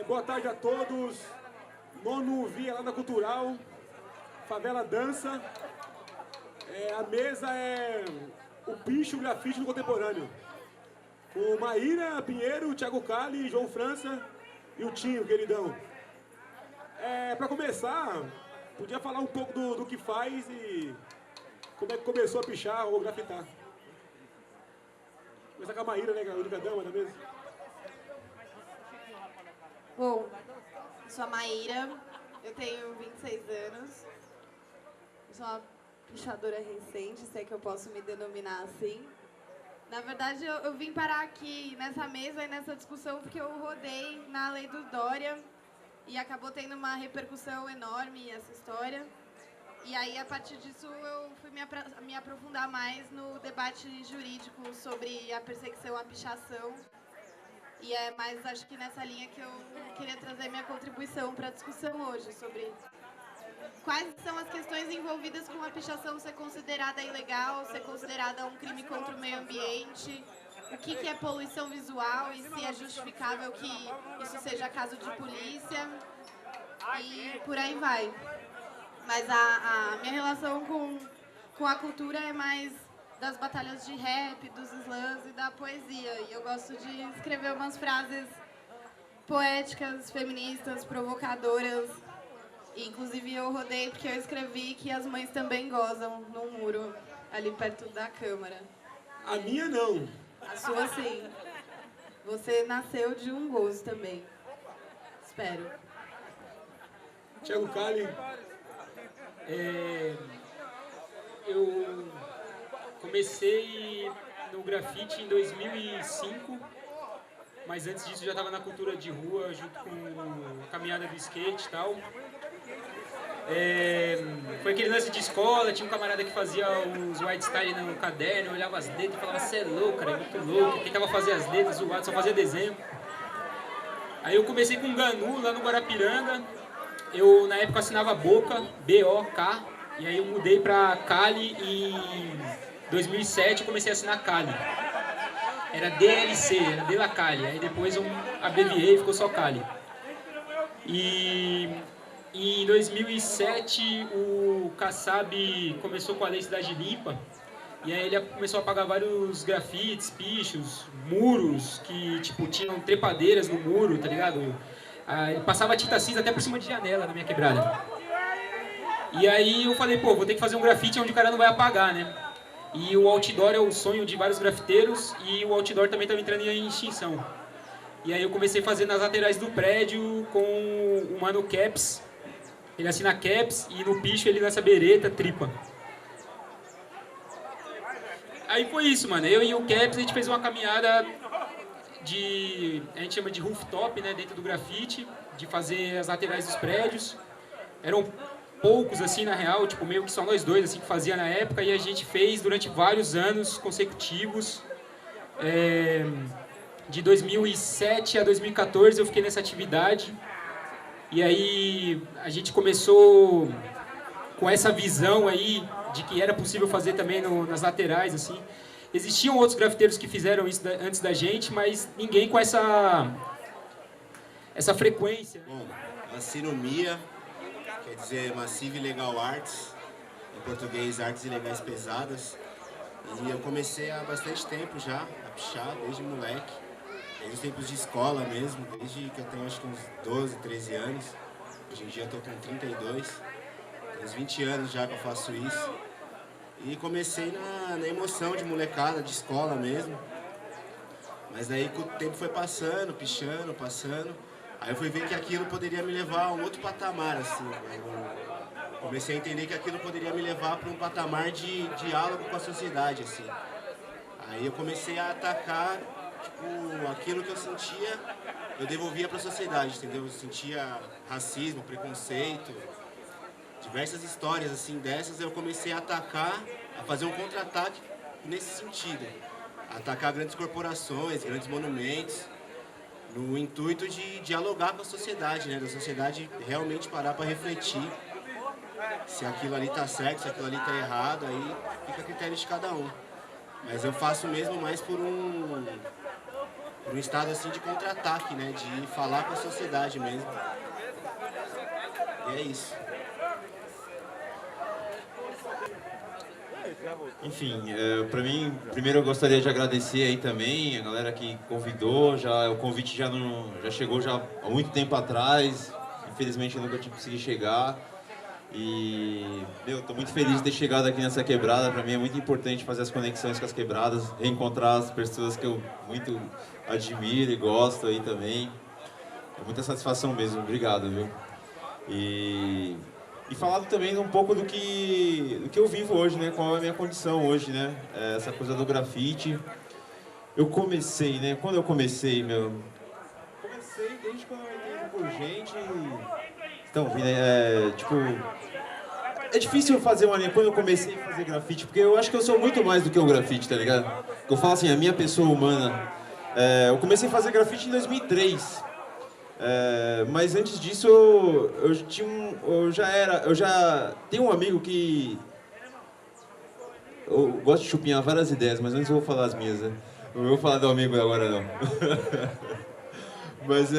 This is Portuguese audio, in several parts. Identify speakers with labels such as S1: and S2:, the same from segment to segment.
S1: Boa tarde a todos. Nono Via lá na Cultural, Favela Dança. A mesa é o Bicho Grafite no Contemporâneo. Com Maíra Pinheiro, Thiago Cali, João França e o Tinho, queridão. Para começar, podia falar um pouco do que faz e como é que começou a pichar ou grafitar. Começar com a Maíra, né, que é a única dama da mesa.
S2: Bom, sou a Maíra, eu tenho 26 anos, eu sou uma pichadora recente, se é que eu posso me denominar assim. Na verdade, eu vim parar aqui nessa mesa e nessa discussão porque eu rodei na Lei do Dória e acabou tendo uma repercussão enorme essa história. E aí, a partir disso, eu fui me aprofundar mais no debate jurídico sobre a perseguição à pichação. E é mais, acho que nessa linha que eu queria trazer minha contribuição para a discussão hoje, sobre quais são as questões envolvidas com a pichação ser considerada ilegal, ser considerada um crime contra o meio ambiente, o que é poluição visual e se é justificável que isso seja caso de polícia, e por aí vai. Mas a minha relação com a cultura é mais das batalhas de rap, dos slams e da poesia. E eu gosto de escrever umas frases poéticas, feministas, provocadoras. E, inclusive, eu rodei porque eu escrevi que as mães também gozam num muro ali perto da Câmara.
S1: A minha não.
S2: A sua sim. Você nasceu de um gozo também. Espero.
S1: Thiago Cali.
S3: Eu comecei no grafite em 2005, mas antes disso já estava na cultura de rua, junto com a caminhada do skate e tal. Foi aquele lance de escola, tinha um camarada que fazia os white style no caderno, eu olhava as letras e falava, cê é louco, cara, é muito louco. Tentava fazer as letras zoado, só fazia desenho. Aí eu comecei com Ganu, lá no Guarapiranga. Eu, na época, assinava Boca, B-O-K, e aí eu mudei pra Cali e em 2007 eu comecei a assinar Cali. Era DLC, era De La Cali, aí depois eu abreviei e ficou só Cali. E em 2007 o Kassab começou com a Lei Cidade Limpa, e aí ele começou a apagar vários grafites, pichos, muros, que tipo, tinham trepadeiras no muro, tá ligado? Ele passava tinta cinza até por cima de janela na minha quebrada. E aí eu falei, pô, vou ter que fazer um grafite onde o cara não vai apagar, né? E o outdoor é o sonho de vários grafiteiros e o outdoor também estava entrando em extinção. E aí eu comecei a fazer nas laterais do prédio com o mano Caps. Ele assina Caps e no picho ele lança bereta, tripa. Aí foi isso, mano. Eu e o Caps a gente fez uma caminhada a gente chama de rooftop, né, dentro do grafite, de fazer as laterais dos prédios. Eram poucos, assim, na real, tipo, meio que só nós dois, assim, que fazia na época, e a gente fez durante vários anos consecutivos. De 2007 a 2014 eu fiquei nessa atividade, e aí a gente começou com essa visão aí de que era possível fazer também nas laterais, assim. Existiam outros grafiteiros que fizeram isso antes da gente, mas ninguém com essa frequência.
S4: Bom, assino MIA, quer dizer Massive Legal Arts, em português Artes Ilegais Pesadas. E eu comecei há bastante tempo já a pichar, desde moleque, desde os tempos de escola mesmo, desde que eu tenho acho que uns 12, 13 anos. Hoje em dia eu tô com 32, tem uns 20 anos já que eu faço isso. E comecei na emoção de molecada, de escola mesmo. Mas daí o tempo foi passando, pichando, passando. Aí eu fui ver que aquilo poderia me levar a um outro patamar, assim. Eu comecei a entender que aquilo poderia me levar para um patamar de diálogo com a sociedade, assim. Aí eu comecei a atacar, tipo, aquilo que eu sentia, eu devolvia para a sociedade, entendeu? Eu sentia racismo, preconceito, diversas histórias assim dessas, eu comecei a atacar, a fazer um contra-ataque nesse sentido. Atacar grandes corporações, grandes monumentos, no intuito de dialogar com a sociedade, né? Da sociedade realmente parar para refletir se aquilo ali tá certo, se aquilo ali tá errado, aí fica a critério de cada um. Mas eu faço mesmo mais por um estado assim de contra-ataque, né? De falar com a sociedade mesmo. E é isso.
S5: Enfim, para mim, primeiro eu gostaria de agradecer aí também a galera que convidou, o convite já chegou já há muito tempo atrás, infelizmente eu nunca consegui chegar. E, tô muito feliz de ter chegado aqui nessa quebrada. Para mim é muito importante fazer as conexões com as quebradas, reencontrar as pessoas que eu muito admiro e gosto aí também. É muita satisfação mesmo, obrigado, viu? E falado também um pouco do que eu vivo hoje, né? Qual é a minha condição hoje, né? Essa coisa do grafite. Eu comecei, né? Quando eu comecei, comecei desde quando eu entrei por gente. Então, é difícil fazer uma linha quando eu comecei a fazer grafite, porque eu acho que eu sou muito mais do que o grafite, tá ligado? Eu falo assim, a minha pessoa humana. Eu comecei a fazer grafite em 2003. Mas antes disso eu já tenho um amigo que eu gosto de chupinhar várias ideias, mas antes eu vou falar as minhas, né? Não vou falar do amigo agora não. Mas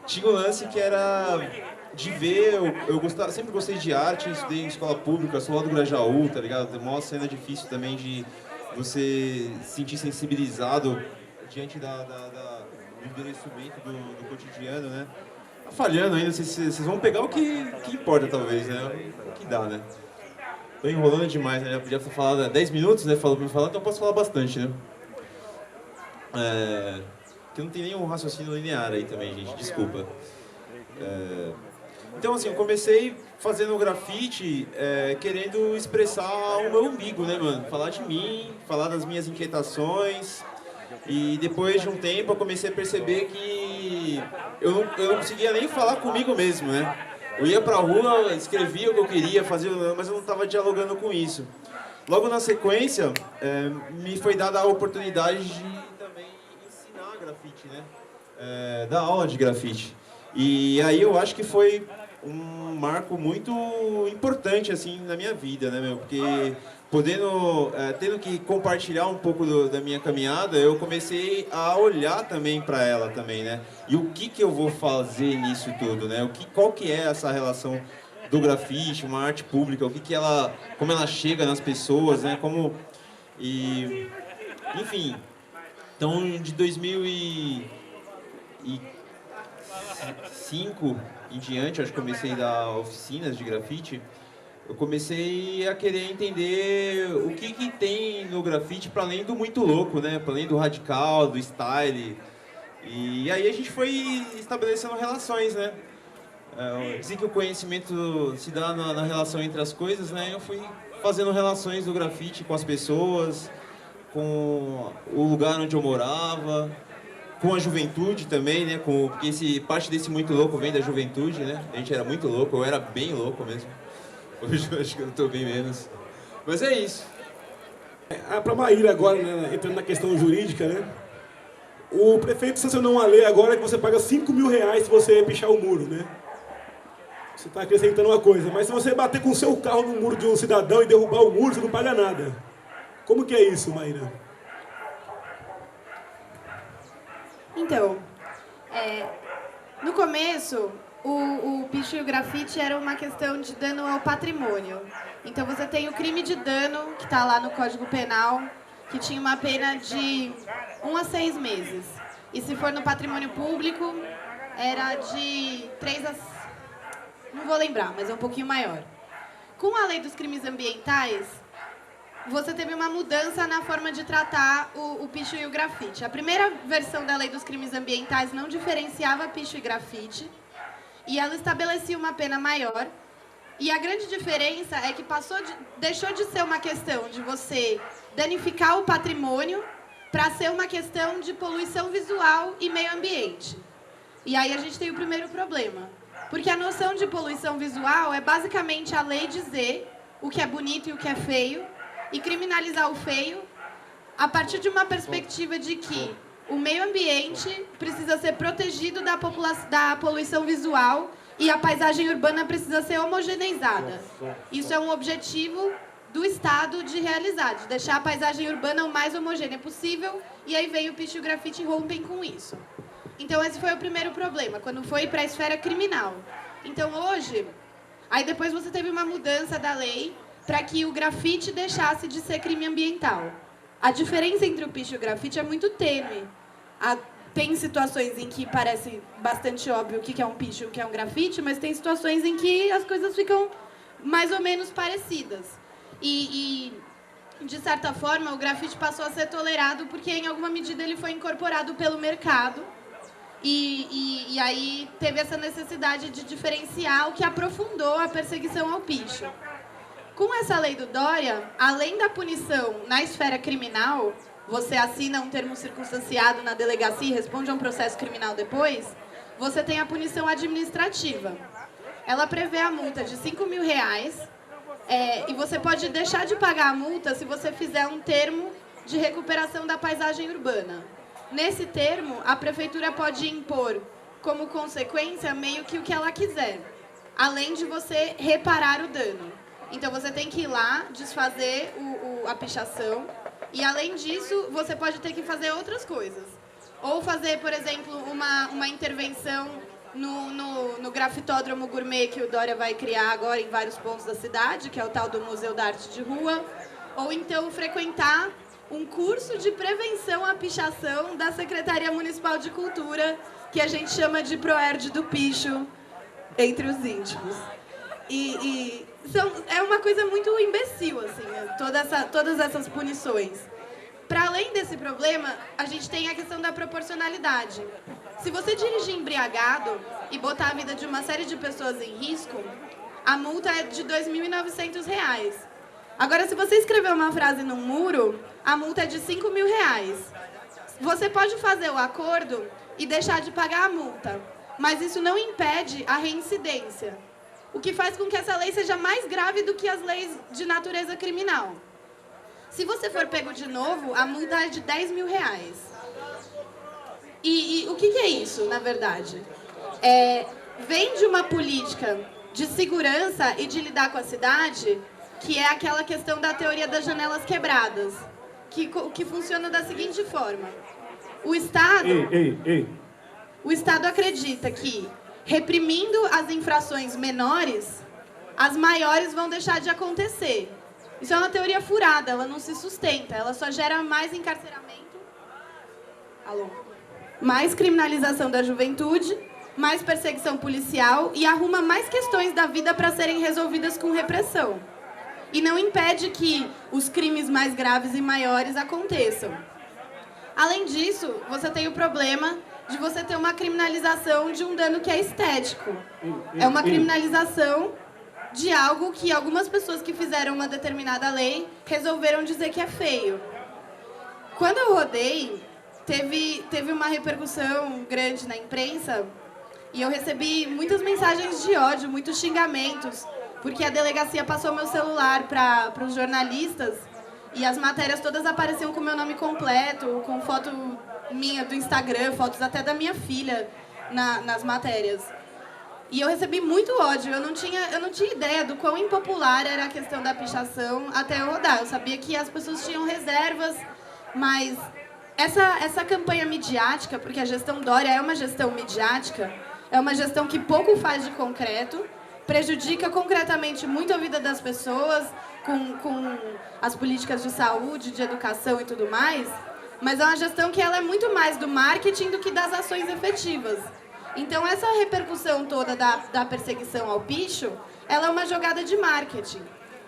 S5: tinha um lance que era de ver, sempre gostei de arte, estudei em escola pública, sou lá do Grajaú, tá ligado? É uma cena difícil também de você se sentir sensibilizado diante do endurecimento do cotidiano, né? Tá falhando ainda, vocês vão pegar o que importa, talvez, né? O que dá, né? Tô enrolando demais, né? Já podia falar 10 minutos, né? Falou pra me falar, então eu posso falar bastante, né? Que não tem nenhum raciocínio linear aí também, gente, desculpa. Então, assim, eu comecei fazendo grafite querendo expressar o meu umbigo, né, mano? Falar de mim, falar das minhas inquietações. E depois de um tempo eu comecei a perceber que eu não conseguia nem falar comigo mesmo, né? Eu ia pra rua, escrevia o que eu queria, fazia, mas eu não estava dialogando com isso. Logo na sequência, me foi dada a oportunidade de também ensinar grafite, né? Dar aula de grafite. E aí eu acho que foi um marco muito importante, assim, na minha vida, né, meu? Porque tendo que compartilhar um pouco da minha caminhada, eu comecei a olhar também para ela também, né? E o que eu vou fazer nisso tudo, né? Qual que é essa relação do grafite, uma arte pública, como ela chega nas pessoas, né? Enfim, então de 2005 em diante, acho que comecei a dar oficinas de grafite. Eu comecei a querer entender o que tem no grafite para além do muito louco, né? Para além do radical, do style. E aí a gente foi estabelecendo relações, né? Dizem que o conhecimento se dá na relação entre as coisas, né? Eu fui fazendo relações do grafite com as pessoas, com o lugar onde eu morava, com a juventude também, né? Porque parte desse muito louco vem da juventude, né? A gente era muito louco, eu era bem louco mesmo. Hoje eu acho que eu estou bem menos. Mas é isso.
S1: Para Maíra agora, né, entrando na questão jurídica, né? O prefeito sancionou uma lei agora que você paga R$5.000 se você pichar o muro, né? Você está acrescentando uma coisa, mas se você bater com o seu carro no muro de um cidadão e derrubar o muro, você não paga nada. Como que é isso, Maíra?
S2: Então, no começo, o picho e o grafite era uma questão de dano ao patrimônio. Então você tem o crime de dano, que está lá no Código Penal, que tinha uma pena de 1 a 6 meses. E se for no patrimônio público, era de 3 a... não vou lembrar, mas é um pouquinho maior. Com a lei dos crimes ambientais, você teve uma mudança na forma de tratar o picho e o grafite. A primeira versão da lei dos crimes ambientais não diferenciava picho e grafite, e ela estabelecia uma pena maior. E a grande diferença é que deixou de ser uma questão de você danificar o patrimônio para ser uma questão de poluição visual e meio ambiente. E aí a gente tem o primeiro problema. Porque a noção de poluição visual é basicamente a lei dizer o que é bonito e o que é feio e criminalizar o feio a partir de uma perspectiva de que o meio ambiente precisa ser protegido da poluição visual e a paisagem urbana precisa ser homogeneizada. Isso é um objetivo do Estado de realizar, de deixar a paisagem urbana o mais homogênea possível, e aí veio o picho e o grafite e rompem com isso. Então esse foi o primeiro problema, quando foi para a esfera criminal. Então hoje, aí depois você teve uma mudança da lei para que o grafite deixasse de ser crime ambiental. A diferença entre o picho e o grafite é muito tênue. Tem situações em que parece bastante óbvio o que é um picho e o que é um grafite, mas tem situações em que as coisas ficam mais ou menos parecidas. E de certa forma, o grafite passou a ser tolerado porque, em alguma medida, ele foi incorporado pelo mercado. E aí teve essa necessidade de diferenciar, o que aprofundou a perseguição ao picho. Com essa lei do Dória, além da punição na esfera criminal, você assina um termo circunstanciado na delegacia e responde a um processo criminal depois, você tem a punição administrativa. Ela prevê a multa de R$5.000, e você pode deixar de pagar a multa se você fizer um termo de recuperação da paisagem urbana. Nesse termo, a prefeitura pode impor como consequência meio que o que ela quiser, além de você reparar o dano. Então você tem que ir lá, desfazer a pichação, e além disso, você pode ter que fazer outras coisas. Ou fazer, por exemplo, uma intervenção no grafitódromo gourmet que o Dória vai criar agora em vários pontos da cidade, que é o tal do Museu da Arte de Rua. Ou então frequentar um curso de prevenção à pichação da Secretaria Municipal de Cultura, que a gente chama de Proerd do Picho, entre os íntimos. É uma coisa muito imbecil, assim, todas essas punições. Para além desse problema, a gente tem a questão da proporcionalidade. Se você dirigir embriagado e botar a vida de uma série de pessoas em risco, a multa é de R$2.900. Agora, se você escrever uma frase num muro, a multa é de R$5.000. Você pode fazer o acordo e deixar de pagar a multa, mas isso não impede a reincidência, o que faz com que essa lei seja mais grave do que as leis de natureza criminal. Se você for pego de novo, a multa é de R$10.000. E o que é isso, na verdade? Vem de uma política de segurança e de lidar com a cidade, que é aquela questão da teoria das janelas quebradas, que funciona da seguinte forma. O Estado acredita que, reprimindo as infrações menores, as maiores vão deixar de acontecer. Isso é uma teoria furada, ela não se sustenta, ela só gera mais encarceramento, mais criminalização da juventude, mais perseguição policial e arruma mais questões da vida para serem resolvidas com repressão. E não impede que os crimes mais graves e maiores aconteçam. Além disso, você tem o problema de você ter uma criminalização de um dano que é estético. É uma criminalização de algo que algumas pessoas que fizeram uma determinada lei resolveram dizer que é feio. Quando eu rodei, teve uma repercussão grande na imprensa e eu recebi muitas mensagens de ódio, muitos xingamentos, porque a delegacia passou meu celular para os jornalistas e as matérias todas apareciam com meu nome completo, com foto minha do Instagram, fotos até da minha filha nas matérias. E eu recebi muito ódio, eu não tinha ideia do quão impopular era a questão da pichação até eu rodar. Eu sabia que as pessoas tinham reservas, mas essa campanha midiática, porque a gestão Dória é uma gestão midiática, é uma gestão que pouco faz de concreto, prejudica concretamente muito a vida das pessoas, com as políticas de saúde, de educação e tudo mais, mas é uma gestão que ela é muito mais do marketing do que das ações efetivas. Então, essa repercussão toda da perseguição ao picho, ela é uma jogada de marketing.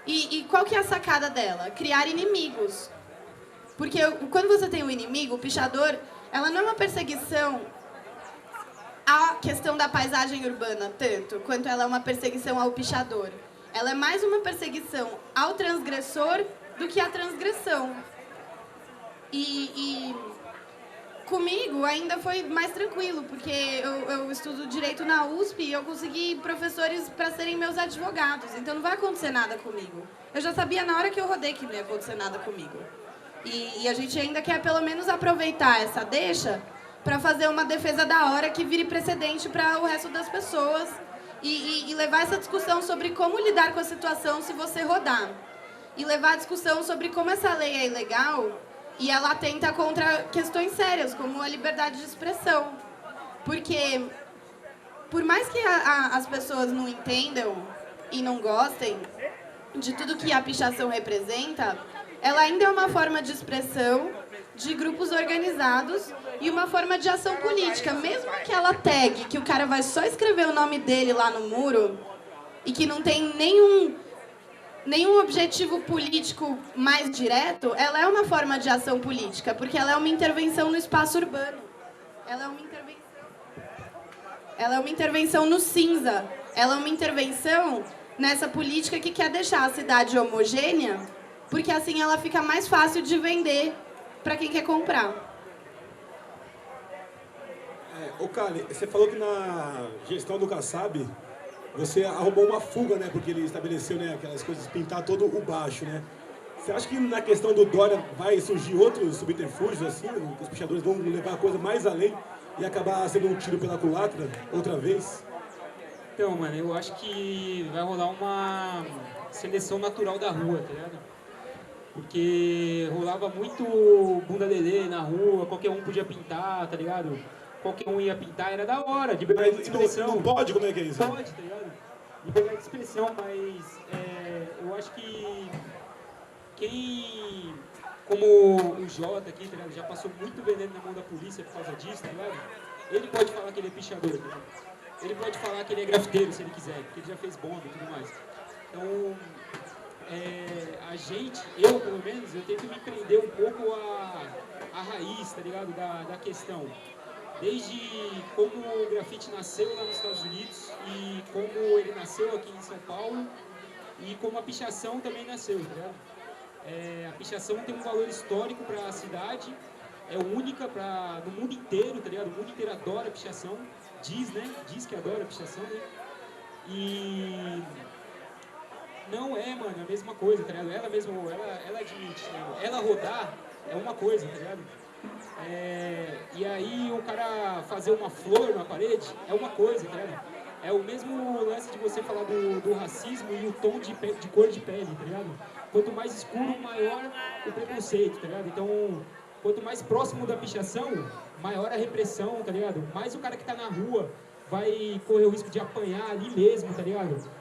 S2: E qual que é a sacada dela? Criar inimigos. Porque quando você tem um inimigo, o pichador, ela não é uma perseguição à questão da paisagem urbana, tanto quanto ela é uma perseguição ao pichador. Ela é mais uma perseguição ao transgressor do que à transgressão. Comigo ainda foi mais tranquilo, porque eu estudo Direito na USP e eu consegui professores para serem meus advogados, então não vai acontecer nada comigo. Eu já sabia na hora que eu rodei que não ia acontecer nada comigo. E a gente ainda quer pelo menos aproveitar essa deixa para fazer uma defesa da hora que vire precedente para o resto das pessoas e levar essa discussão sobre como lidar com a situação se você rodar. e levar a discussão sobre como essa lei é ilegal e ela atenta contra questões sérias, como a liberdade de expressão. Porque, por mais que as pessoas não entendam e não gostem de tudo que a pichação representa, ela ainda é uma forma de expressão de grupos organizados e uma forma de ação política. Mesmo que ela tag, que o cara vai só escrever o nome dele lá no muro e que não tem nenhum objetivo político mais direto, ela é uma forma de ação política, porque ela é uma intervenção no espaço urbano. Ela é uma intervenção no cinza. Ela é uma intervenção nessa política que quer deixar a cidade homogênea, porque assim ela fica mais fácil de vender para quem quer comprar.
S1: Ô, Kali, você falou que na gestão do Kassab você arrumou uma fuga, né? Porque ele estabeleceu, né, aquelas coisas de pintar todo o baixo, né? Você acha que na questão do Dória vai surgir outros subterfúgios, assim? Que os pichadores vão levar a coisa mais além e acabar sendo um tiro pela culatra outra vez?
S3: Então, mano, eu acho que vai rolar uma seleção natural da rua, tá ligado? Porque rolava muito bunda lelê na rua, qualquer um podia pintar, tá ligado? Qualquer um ia pintar, era da hora, de liberdade de expressão.
S1: Não pode? Como é que é isso?
S3: Pode, tá ligado? Liberdade de expressão, mas eu acho que quem, como o Jota aqui, tá ligado? Já passou muito veneno na mão da polícia por causa disso, tá ligado? Ele pode falar que ele é pichador, tá ligado? Ele pode falar que ele é grafiteiro, se ele quiser, porque ele já fez bomba e tudo mais. Então, a gente, eu pelo menos, eu tento me prender um pouco a raiz, tá ligado? Da questão. Desde como o grafite nasceu lá nos Estados Unidos e como ele nasceu aqui em São Paulo e como a pichação também nasceu, tá ligado? A pichação tem um valor histórico para a cidade, é única no mundo inteiro, tá ligado? O mundo inteiro adora a pichação, diz que adora a pichação, né? E não é, mano, a mesma coisa, tá ligado? Ela mesma, ela admite, né? Ela rodar é uma coisa, tá ligado? E aí o cara fazer uma flor na parede é uma coisa, tá ligado? É o mesmo lance de você falar do racismo e o tom de cor de pele, tá ligado? Quanto mais escuro, maior o preconceito, tá ligado? Então, quanto mais próximo da pichação, maior a repressão, tá ligado? Mais o cara que tá na rua vai correr o risco de apanhar ali mesmo, tá ligado?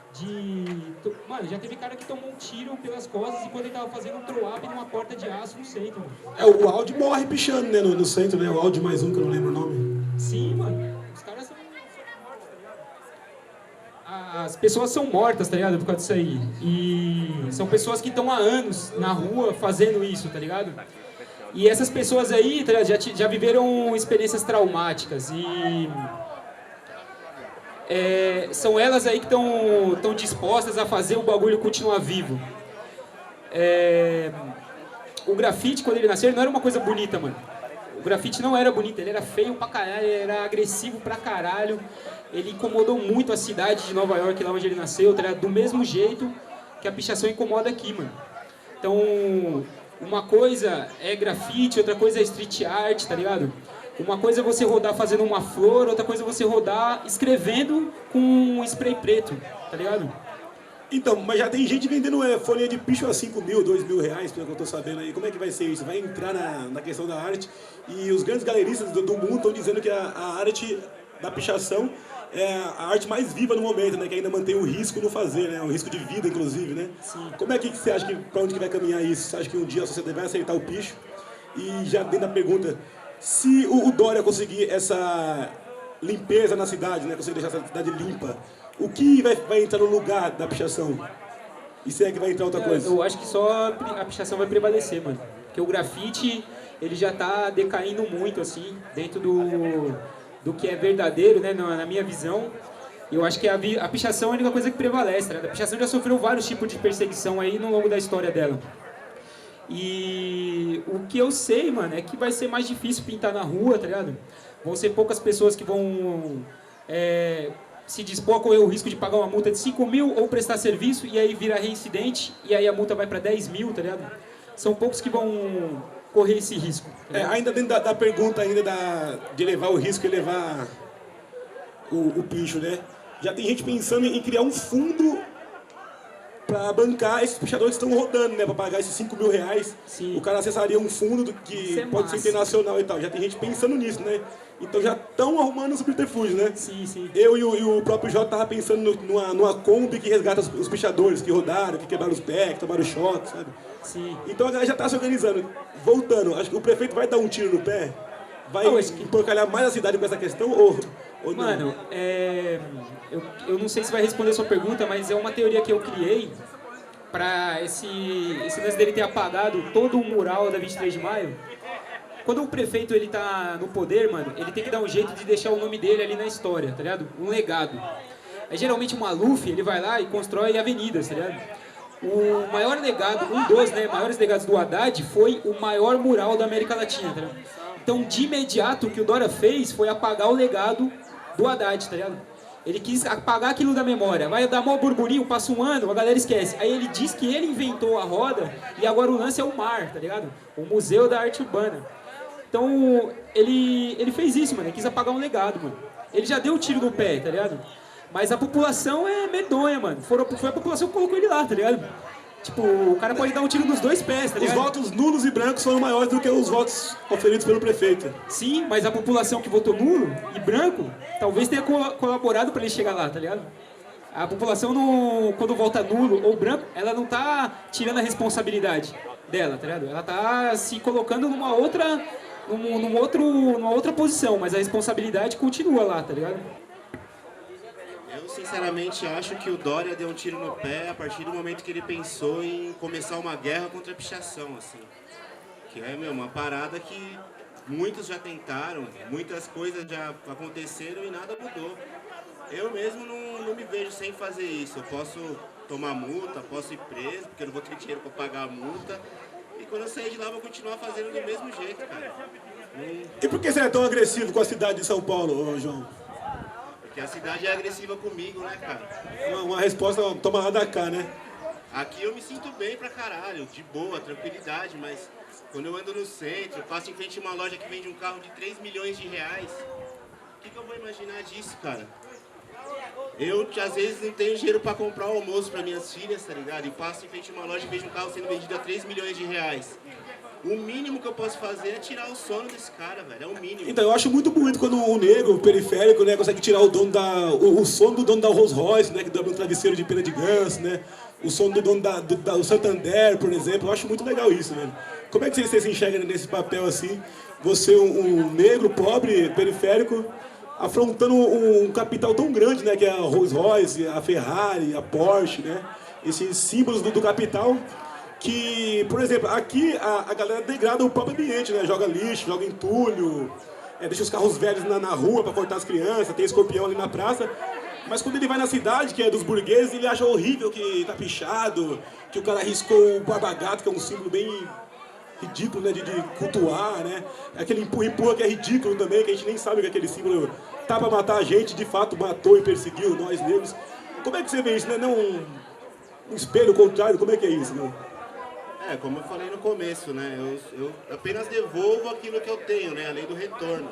S3: Mano, já teve cara que tomou um tiro pelas costas e quando ele tava fazendo um throw-up numa porta de aço no centro.
S1: O Audi morre pichando, né, no centro, né? O Audi mais um, que eu não lembro o nome.
S3: Sim, mano. Os caras são mortos, tá ligado? As pessoas são mortas, tá ligado? Por causa disso aí. E são pessoas que estão há anos na rua fazendo isso, tá ligado? E essas pessoas aí, tá ligado? Já viveram experiências traumáticas e... são elas aí que estão dispostas a fazer o bagulho continuar vivo. O grafite, quando ele nasceu, ele não era uma coisa bonita, mano. O grafite não era bonito, ele era feio pra caralho, ele era agressivo pra caralho. Ele incomodou muito a cidade de Nova York, lá onde ele nasceu, tá ligado? Do mesmo jeito que a pichação incomoda aqui, mano. Então, uma coisa é grafite, outra coisa é street art, tá ligado? Uma coisa é você rodar fazendo uma flor, outra coisa é você rodar escrevendo com um spray preto, tá ligado?
S1: Então, mas já tem gente vendendo folha de picho a 5 mil, 2 mil reais, pelo que eu tô sabendo aí. Como é que vai ser isso? Vai entrar na questão da arte e os grandes galeristas do mundo estão dizendo que a arte da pichação é a arte mais viva no momento, né? Que ainda mantém o risco no fazer, né? O risco de vida, inclusive, né?
S3: Sim.
S1: Como é que você acha pra onde que vai caminhar isso? Você acha que um dia a sociedade vai aceitar o picho? E já dentro da pergunta, se o Dória conseguir essa limpeza na cidade, né? Conseguir deixar essa cidade limpa, o que vai entrar no lugar da pichação? E se é que vai entrar outra coisa?
S3: Eu acho que só a pichação vai prevalecer, mano. Porque o grafite, ele já tá decaindo muito, assim, dentro do que é verdadeiro, né? Na minha visão. Eu acho que a pichação é a única coisa que prevalece, né? A pichação já sofreu vários tipos de perseguição aí no longo da história dela. E o que eu sei, mano, é que vai ser mais difícil pintar na rua, tá ligado? Vão ser poucas pessoas que vão se dispor a correr o risco de pagar uma multa de 5 mil ou prestar serviço e aí vira reincidente e aí a multa vai pra 10 mil, tá ligado? São poucos que vão correr esse risco. Tá
S1: ainda dentro da pergunta ainda de levar o risco e levar o picho, né? Já tem gente pensando em criar um fundo para bancar esses pichadores que estão rodando, né? Para pagar esses 5 mil reais.
S3: Sim.
S1: O cara acessaria um fundo que
S3: Isso é
S1: pode ser
S3: massa.
S1: internacional e tal. Já tem gente pensando nisso, né? Então já estão arrumando os subterfúgios, né?
S3: Sim, sim.
S1: Eu e o próprio Jota tava pensando numa Kombi que resgata os pichadores que rodaram, que quebraram os pés, que tomaram choque, sabe?
S3: Sim.
S1: Então a galera já tá se organizando. Voltando, acho que o prefeito vai dar um tiro no pé? Vai
S3: Eu acho que-
S1: emporcalhar mais a cidade com essa questão ou não?
S3: Mano, eu não sei se vai responder a sua pergunta, mas é uma teoria que eu criei pra esse lance dele ter apagado todo o mural da 23 de maio. Quando o prefeito ele tá no poder, mano, ele tem que dar um jeito de deixar o nome dele ali na história, tá ligado? Um legado. Aí geralmente o Maluf, ele vai lá e constrói avenidas, tá ligado? O maior legado, um dos maiores legados do Haddad foi o maior mural da América Latina, tá ligado? Então, de imediato, o que o Dória fez foi apagar o legado do Haddad, tá ligado? Ele quis apagar aquilo da memória. Vai dar mó burburinho, passa um ano, a galera esquece. Aí ele diz que ele inventou a roda e agora o lance é o mar, tá ligado? O Museu da Arte Urbana. Então, ele fez isso, mano. Ele quis apagar um legado, mano. Ele já deu um tiro no pé, tá ligado? Mas a população é medonha, mano. Foi a população que colocou ele lá, tá ligado? Tipo, o cara pode dar um tiro nos dois pés, tá
S1: Os
S3: ligado?
S1: votos nulos e brancos foram maiores do que os votos oferidos pelo prefeito.
S3: Sim, mas a população que votou nulo e branco talvez tenha colaborado pra ele chegar lá, tá ligado? A população, quando vota nulo ou branco, ela não tá tirando a responsabilidade dela, tá ligado? Ela tá se colocando numa outra posição, mas a responsabilidade continua lá, tá ligado?
S4: Eu sinceramente acho que o Dória deu um tiro no pé a partir do momento que ele pensou em começar uma guerra contra a pichação, assim. Que é, uma parada que muitos já tentaram, muitas coisas já aconteceram e nada mudou. Eu mesmo não me vejo sem fazer isso. Eu posso tomar multa, posso ir preso, porque eu não vou ter dinheiro para pagar a multa. E quando eu sair de lá, eu vou continuar fazendo do mesmo jeito, cara.
S1: E por que você é tão agressivo com a cidade de São Paulo, ô, João?
S4: Porque a cidade é agressiva comigo, né, cara?
S1: Uma resposta toma lá da cá, né?
S4: Aqui eu me sinto bem pra caralho, de boa, tranquilidade, mas quando eu ando no centro, passo em frente a uma loja que vende um carro de 3 milhões de reais, o que eu vou imaginar disso, cara? Eu, às vezes, não tenho dinheiro pra comprar o almoço pra minhas filhas, tá ligado? E passo em frente a uma loja e vejo um carro sendo vendido a 3 milhões de reais. O mínimo que eu posso fazer é tirar o sono desse cara, velho. É o mínimo.
S1: Então, eu acho muito bonito quando o negro, o periférico, né, consegue tirar o sono do dono da Rolls Royce, né, que dobra um travesseiro de pena de ganso, né? O sono do dono do Santander, por exemplo. Eu acho muito legal isso, velho. Como é que você se enxerga nesse papel assim? Você, um negro, pobre, periférico, afrontando um capital tão grande, né, que é a Rolls Royce, a Ferrari, a Porsche, né? Esses símbolos do capital. Que, por exemplo, aqui a galera degrada o próprio ambiente, né? Joga lixo, joga entulho, deixa os carros velhos na rua para cortar as crianças, tem escorpião ali na praça. Mas quando ele vai na cidade, que é dos burgueses, ele acha horrível que tá pichado, que o cara riscou o barba-gato, que é um símbolo bem ridículo, né? De cultuar, né? Aquele empurra-empurra que é ridículo também, que a gente nem sabe que aquele símbolo tá para matar a gente, de fato matou e perseguiu nós negros. Como é que você vê isso, né? Não um espelho contrário, como é que é isso, né?
S4: É, como eu falei no começo, né? Eu apenas devolvo aquilo que eu tenho, né? A lei do retorno.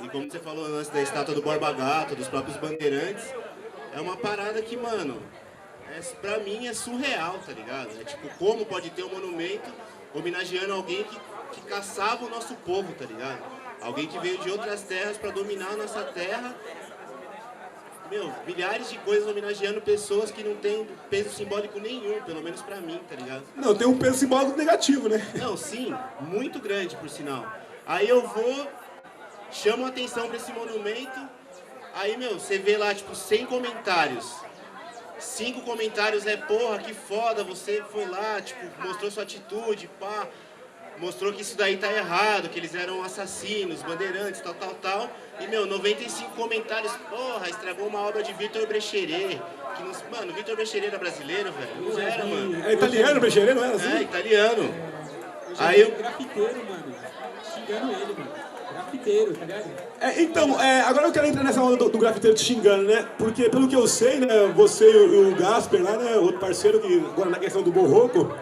S4: E como você falou antes da estátua do Borba Gato, dos próprios bandeirantes, é uma parada que, mano, pra mim é surreal, tá ligado? É tipo, como pode ter um monumento homenageando alguém que caçava o nosso povo, tá ligado? Alguém que veio de outras terras pra dominar a nossa terra. Milhares de coisas homenageando pessoas que não têm peso simbólico nenhum, pelo menos pra mim, tá ligado?
S1: Não, tem um peso simbólico negativo, né?
S4: Não, sim, muito grande, por sinal. Aí eu vou, chamo a atenção pra esse monumento, aí, você vê lá, tipo, 100 comentários. 5 comentários porra, que foda, você foi lá, tipo, mostrou sua atitude, pá. Mostrou que isso daí tá errado, que eles eram assassinos, bandeirantes, tal. E, 95 comentários, porra, estragou uma obra de Vitor Brecheret. Mano, Vitor Brecheret era brasileiro, velho? Não era, mano.
S1: É italiano, Brecheret, não era assim?
S4: É, italiano.
S3: Eu já vi um grafiteiro, mano, xingando ele, mano. Grafiteiro, tá ligado?
S1: Então, agora eu quero entrar nessa onda do grafiteiro te xingando, né? Porque, pelo que eu sei, né, você e o Gasper lá, né, outro parceiro, que agora na questão do Borroco,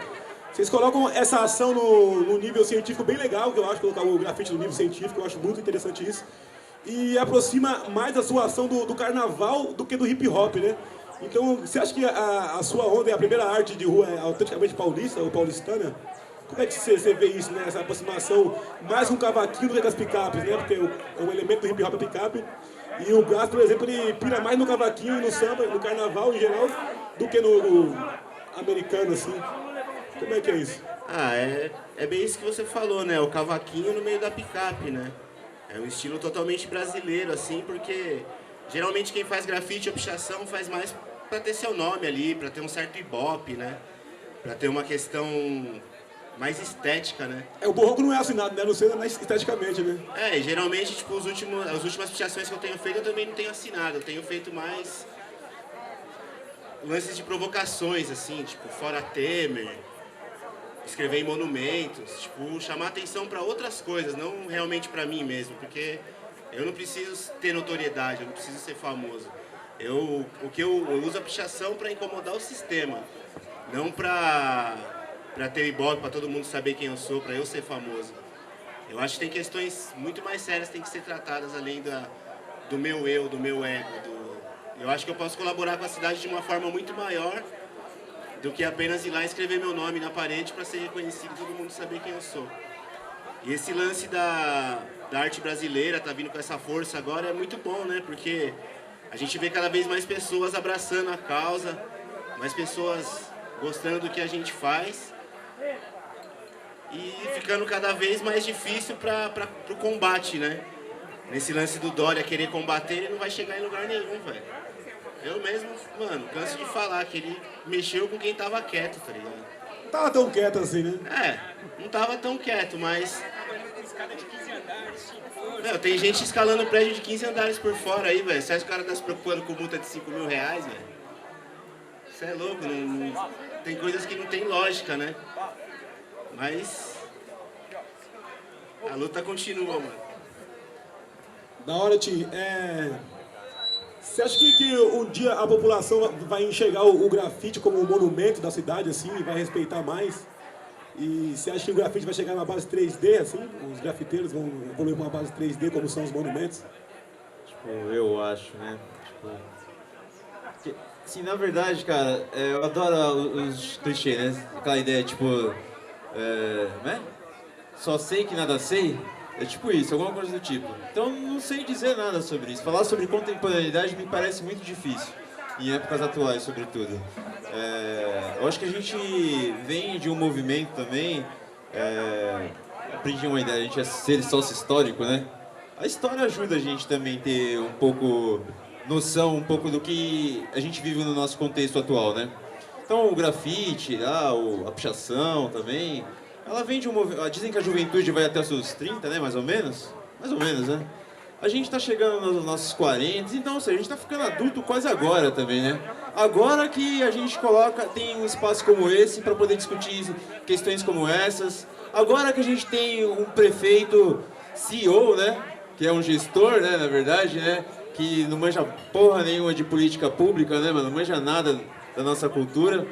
S1: vocês colocam essa ação no nível científico bem legal, que eu acho, colocar o grafite no nível científico, eu acho muito interessante isso. E aproxima mais a sua ação do carnaval do que do hip hop, né? Então, você acha que a sua onda é a primeira arte de rua autenticamente paulista ou paulistana? Como é que você vê isso, né? Essa aproximação mais com o cavaquinho do que com as picapes, né? Porque o elemento do hip hop é picape. E o Gás, por exemplo, ele pira mais no cavaquinho, no samba, no carnaval em geral, do que no americano, assim. Como é que é isso?
S4: É bem isso que você falou, né? O cavaquinho no meio da picape, né? É um estilo totalmente brasileiro, assim, porque geralmente quem faz grafite ou pichação faz mais pra ter seu nome ali, pra ter um certo ibope, né? Pra ter uma questão mais estética, né?
S1: O borroco não é assinado, né? Não sei, mas esteticamente, né?
S4: E geralmente, tipo, as últimas pichações que eu tenho feito, eu também não tenho assinado. Eu tenho feito mais lances de provocações, assim, tipo, fora Temer, escrever em monumentos, tipo, chamar atenção para outras coisas, não realmente para mim mesmo, porque eu não preciso ter notoriedade, eu não preciso ser famoso. Eu uso a pichação para incomodar o sistema, não para ter ibope, para todo mundo saber quem eu sou, para eu ser famoso. Eu acho que tem questões muito mais sérias que têm que ser tratadas além do meu eu, do meu ego. Eu acho que eu posso colaborar com a cidade de uma forma muito maior do que apenas ir lá e escrever meu nome na parede para ser reconhecido e todo mundo saber quem eu sou. E esse lance da arte brasileira tá vindo com essa força agora é muito bom, né? Porque a gente vê cada vez mais pessoas abraçando a causa, mais pessoas gostando do que a gente faz e ficando cada vez mais difícil para o combate, né? Nesse lance do Dória querer combater, ele não vai chegar em lugar nenhum, velho. Eu mesmo, mano, canso de falar que ele mexeu com quem tava quieto, tá ligado?
S1: Não tava tão quieto assim, né?
S4: Não tava tão quieto, mas... Meu, tem gente escalando prédio de 15 andares por fora aí, velho. Você acha que o cara tá se preocupando com multa de 5 mil reais, velho? Isso é louco, não... tem coisas que não tem lógica, né? Mas... a luta continua, mano.
S1: Da hora, Tim. Você acha que um dia a população vai enxergar o grafite como um monumento da cidade, assim, e vai respeitar mais? E você acha que o grafite vai chegar numa base 3D, assim? Os grafiteiros vão evoluir para uma base 3D, como são os monumentos?
S5: Tipo, eu acho, né? Tipo... Assim, na verdade, cara, eu adoro os clichês, né? Aquela ideia, tipo... né? Só sei que nada sei. É tipo isso, alguma coisa do tipo. Então não sei dizer nada sobre isso. Falar sobre contemporaneidade me parece muito difícil, em épocas atuais, sobretudo. Eu acho que a gente vem de um movimento também, aprendi uma ideia, a gente é ser sócio histórico, né? A história ajuda a gente também a ter um pouco noção, um pouco do que a gente vive no nosso contexto atual, né? Então o grafite, a pichação também... Ela vem de um movimento... Dizem que a juventude vai até os seus 30, né? Mais ou menos. Mais ou menos, né? A gente tá chegando nos nossos 40, então, ou seja, a gente tá ficando adulto quase agora também, né? Agora que a gente tem um espaço como esse para poder discutir questões como essas. Agora que a gente tem um prefeito CEO, né? Que é um gestor, né? Na verdade, né? Que não manja porra nenhuma de política pública, né, mano? Não manja nada da nossa cultura.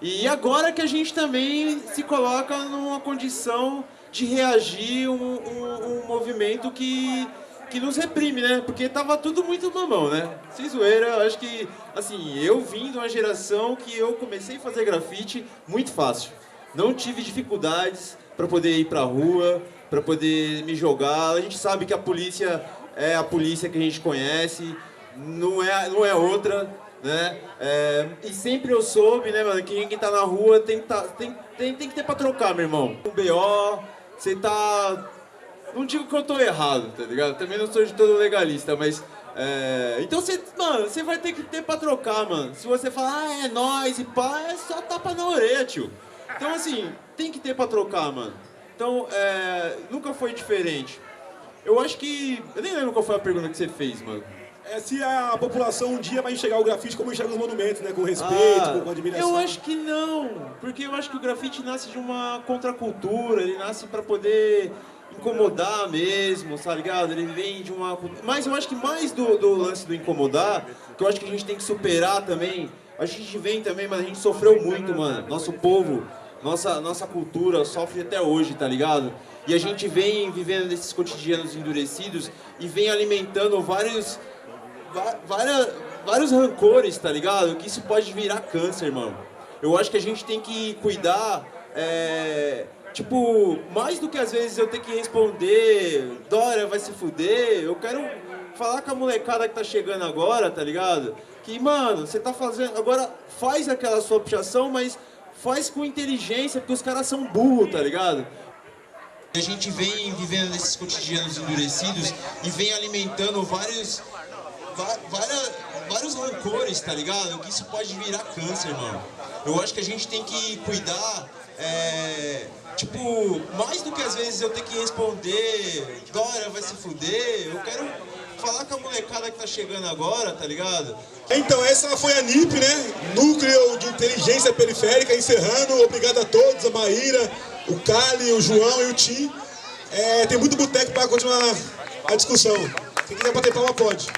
S5: E agora que a gente também se coloca numa condição de reagir um movimento que nos reprime, né? Porque tava tudo muito na mão, né? Sem zoeira, eu acho que, assim, eu vim de uma geração que eu comecei a fazer grafite muito fácil. Não tive dificuldades para poder ir pra rua, para poder me jogar. A gente sabe que a polícia é a polícia que a gente conhece, não é outra. Né? E sempre eu soube, né, mano, que quem tá na rua tem que ter pra trocar, meu irmão. O BO, você tá... Não digo que eu tô errado, tá ligado? Também não sou de todo legalista, mas... Então você vai ter que ter pra trocar, mano. Se você falar, é nóis e pá, é só tapa na orelha, tio. Então, assim, tem que ter pra trocar, mano. Então, nunca foi diferente. Eu acho que... Eu nem lembro qual foi a pergunta que você fez, mano.
S1: Se a população um dia vai enxergar o grafite como enxerga os monumentos, né? Com respeito, com admiração.
S5: Eu acho que não, porque eu acho que o grafite nasce de uma contracultura, ele nasce para poder incomodar mesmo, tá ligado? Ele vem de uma... Mas eu acho que mais do lance do incomodar, que eu acho que a gente tem que superar também, a gente vem também, mas a gente sofreu muito, mano. Nosso povo, nossa cultura sofre até hoje, tá ligado? E a gente vem vivendo nesses cotidianos endurecidos e vem alimentando várias vários rancores, tá ligado? Que isso pode virar câncer, mano. Eu acho que a gente tem que cuidar, tipo, mais do que às vezes eu ter que responder, Dória vai se fuder, eu quero falar com a molecada que tá chegando agora, tá ligado? Que, mano, você tá fazendo, agora faz aquela sua pichação, mas faz com inteligência, porque os caras são burros, tá ligado? A gente vem vivendo nesses cotidianos endurecidos e vem alimentando vários rancores, tá ligado? Que isso pode virar câncer, mano. Eu acho que a gente tem que cuidar, tipo, mais do que às vezes eu ter que responder, Dória vai se fuder, eu quero falar com a molecada que tá chegando agora, tá ligado?
S1: Então essa foi a NIP, né? Núcleo de Inteligência Periférica, encerrando. Obrigado a todos, a Maíra, o Cali, o João e o Tim. Tem muito boteco para continuar a discussão. Se quiser bater palma, pode.